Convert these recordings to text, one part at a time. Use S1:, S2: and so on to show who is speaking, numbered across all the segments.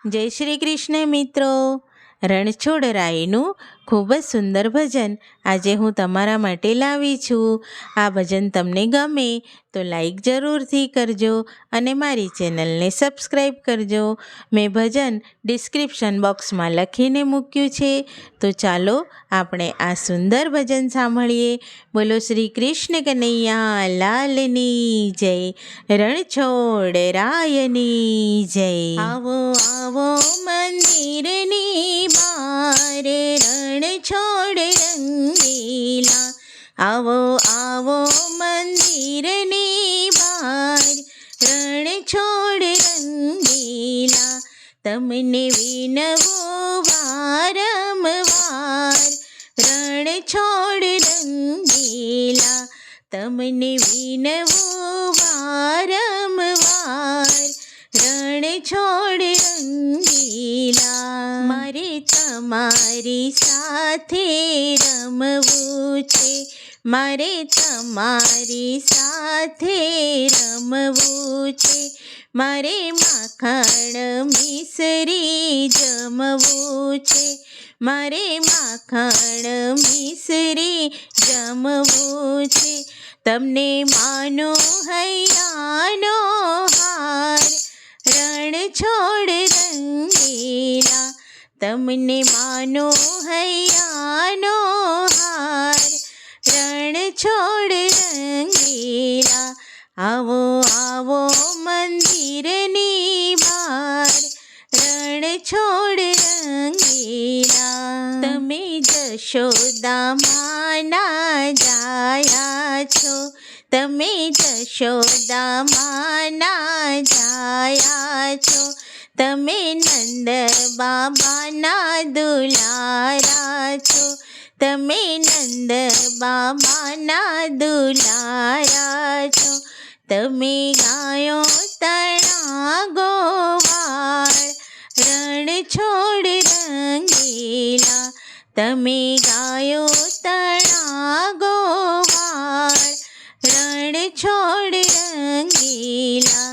S1: જય શ્રી કૃષ્ણ મિત્રો. રણછોડરાયનું ખૂબ જ સુંદર ભજન આજે હું તમારા માટે લાવી છું. આ ભજન તમને ગમે તો લાઈક જરૂરથી કરજો અને મારી ચેનલને સબસ્ક્રાઈબ કરજો. મેં ભજન ડિસ્ક્રિપ્શન બોક્સમાં લખીને મૂક્યું છે, તો ચાલો આપણે આ સુંદર ભજન સાંભળીએ. બોલો શ્રી કૃષ્ણ કનૈયા લાલની જય, રણછોડરાયની જય. આવો આવો મંદિરની બાર, રણછોડ રંગીલા. આવો આવો મંદિરની બાર, રણછોડ રંગીલા. તમને વિનવું વારંવાર, રણછોડ રંગીલા. તમને વિનવું વારંવાર, રણછોડ રંગીલા. મારે તમારી સાથે રમવું છે, મારે તમારી સાથે રમવું છે. મારે માખણ મિસરી જમવું છે, મારે માખણ મિસરી જમવું છે. તમને માનો હૈયાનો હાર, રણછોડ રંગીલા. તમને માનો હૈયાનો હાર, રણછોડ રંગીલા. આવો આવો મંદિરની બહાર, રણછોડ રંગીલા. તમે જશોદા માના જાયા છો, તમે જશોદા માના જાયા છો. તમે નંદ બાબાના દુલારા છો, તમે નંદ બાબાના દુલારા છો. તમે ગાયો તણા ગોવાળ, રણછોડ રંગીલા. તમે ગાયો તણા ગોવાળ, રણછોડ રંગીલા.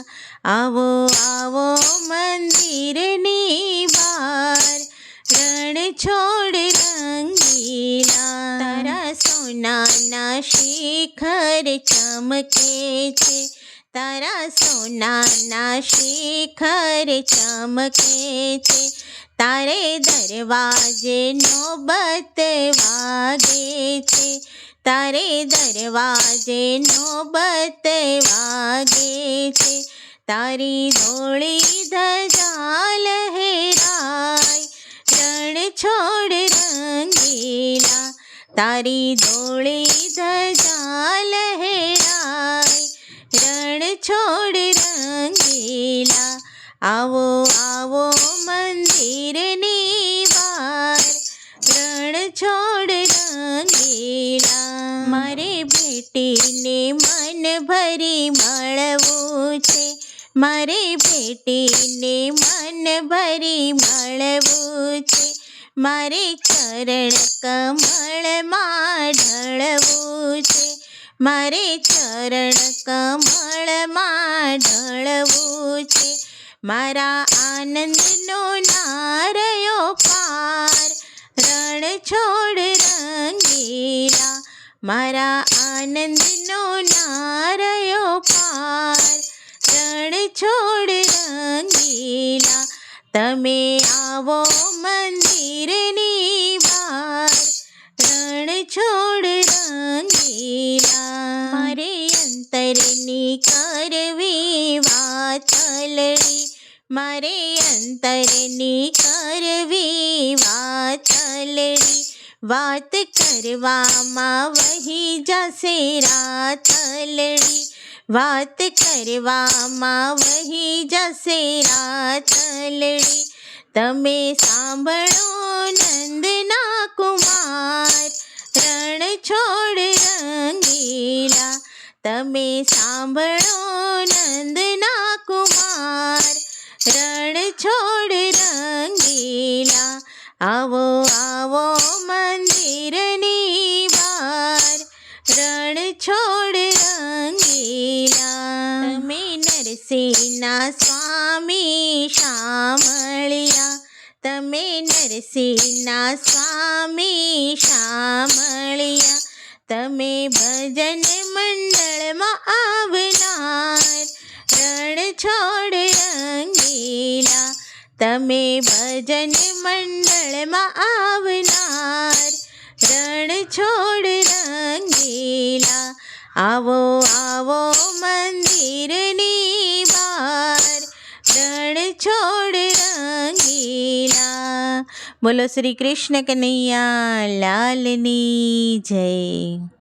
S1: આવો આવો મંદિરની બહાર, રણછોડ રંગીલા. તારા સોનાના શિખર ચમકે છે, તારા સોનાના શિખર ચમકે છે. તારે દરવાજે નોબત વાગે છે, તારે દરવાજે નોબત વાગે છે. તારી ધોળી ધજા લહેરાય, રણછોડ રંગીલા. તારી ધોળી ધજા લહેરાય, રણછોડ રંગીલા. આવો આવો મંદિરની બહાર, રણછોડ રંગીલા. મારે બેટીને મન ભરી મળવું છે, મારે બેટીને મન ભરી મળવું છે. મારે ચરણ કમળમાં ઢળવું છે, મારે ચરણ કમળમાં ઢળવું છે. મારા આનંદનો નારયો પાર, રણછોડ રંગીલા. મારા આનંદનો નારયો પાર, રણછોડ રંગીલા. તમે આવો મંદિરની બહાર, રણછોડ રંગીલા. મારે અંતરની કરવી વાતલડી, મારે અંતરની કરવી વાતલડી. વાત કરવામાં વહી જશે રાતલડી, વાત કરવામાં વહી જશે રાતલડી. તમે સાંભળો નંદના કુમાર, રણછોડ રંગીલા. તમે સાંભળો નંદના કુમાર, રણછોડ રંગીલા. આવો આવો મંદિરની બહાર, રણછોડ રંગીલા. તમે નરસિંહના સ્વામી શામળી, તમે નરસિંહના સ્વામી શામળિયા, તમે ભજન મંડળમાં આવનાર રણછોડ રંગીલા, તમે ભજન મંડળમાં આવનાર રણછોડ રંગીલા. આવો આવો મંદિરની બહાર રણછોડ રંગીલા. બોલો શ્રી કૃષ્ણ કનૈયા લાલની જય.